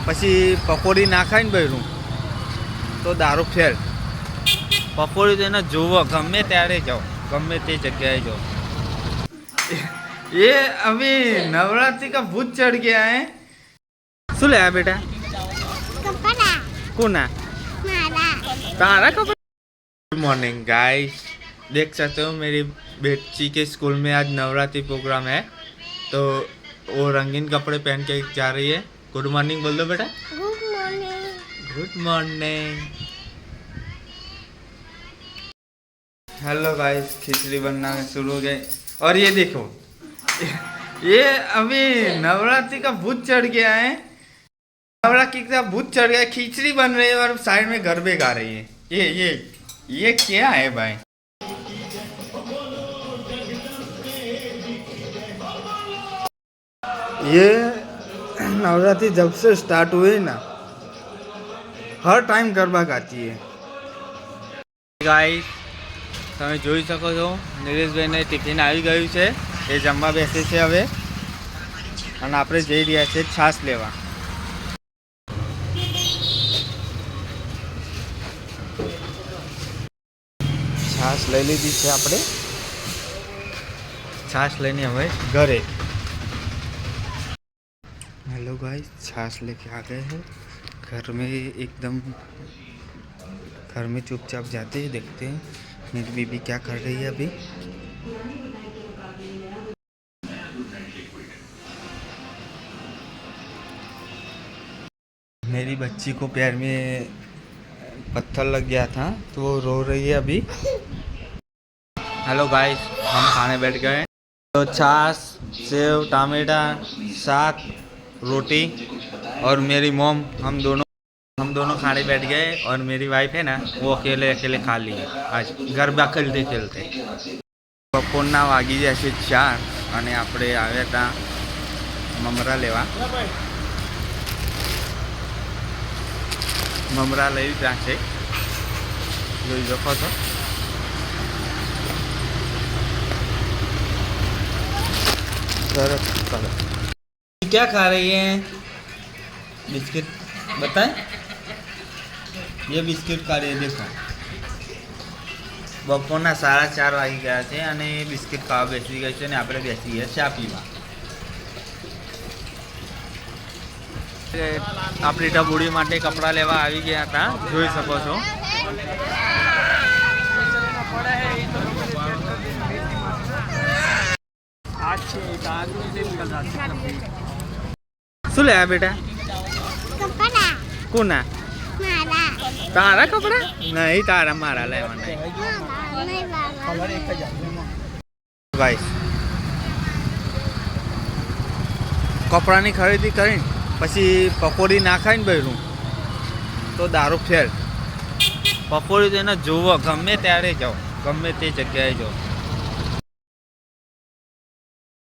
પછી પકોડી ના ખાઈને બહેરું તો દારૂ ફેલ. પકોડી તો એને જોવો ગમે ત્યારે જાઓ, ગમે તે જગ્યાએ જાઓ. ये अभी नवरात्रि का भूत चढ़ गया है. શું લે બેટા? कपड़ा कोना मारा तारा कपड़ा. गुड मॉर्निंग गाइस, देख सकते हो मेरी बेटी के स्कूल में आज नवरात्रि प्रोग्राम है, तो वो रंगीन कपड़े पहन के जा रही है. गुड मॉर्निंग बोल दो बेटा. Good morning. Good morning. Hello guys, खिचड़ी बनना शुरू हो गए. और ये देखो, ये अभी नवरात्रि का भूत चढ़ गया है. नवरात्रि का भूत चढ़ गया है, खिचड़ी बन रही है और साइड में गरबे गा रही है. ये क्या है भाई? ये नवरात्रि जब से स्टार्ट हुई ना, हर टाइम गरबा गाती है. गाइस, તમે જોઈ શકો છો નિલેશભાઈને ટિફિન આવી ગયું છે, એ જમવા બેસે છે હવે, અને આપણે જઈ રહ્યા છીએ છાશ લેવા. છાશ લઈ લીધી છે આપણે, છાશ લઈને હવે ઘરે. हेलो गाइस, छाछ लेके आ गए हैं घर में. एकदम घर में चुपचाप जाते हैं, देखते हैं मेरी बीबी क्या कर रही है अभी. मेरी बच्ची को पैर में पत्थर लग गया था तो वो रो रही है अभी. हेलो गाइस, हम खाने बैठ गए. तो छाछ, सेव, टमाटा, साग, रोटी और मेरी मॉम, हम दोनों खाने बैठ गए. और मेरी वाइफ है ना, वो अकेले खा ली आज गरबा खेलते खेलते. બપોરના વાગી જાય છે 4 અને આપણે આવ્યા હતા મમરા લેવા. મમરા લઈ લીધા છે, જોઈ શકો છો. સરસ સરસ. क्या खा रही हैं? बिस्किट बताएं. ये बिस्किट खा रही है, देखो. બપોરના 4:30 વાગી ગયા છે અને બિસ્કિટ ખાવા બેસી ગઈ છે અને આપણે બેસી ગયા ચા પીવા. આપણી ઢબુડી માટે કપડાં લેવા આવી ગયા હતા, જોઈ શકો છો. શું લે બેટા? कपड़ा કોના मारा તારા કપડા? નહીં, તારા મારા લેવા નહીં. नहीं बाबा ગાઈસ, કપડાની ખરીદી કરીને પછી પકોડી ના ખાઈને બહેરું તો દારૂ ફેલ. પકોડી તો એને જોવો ગમે ત્યારે જાઓ, ગમે તે જગ્યાએ જાઓ.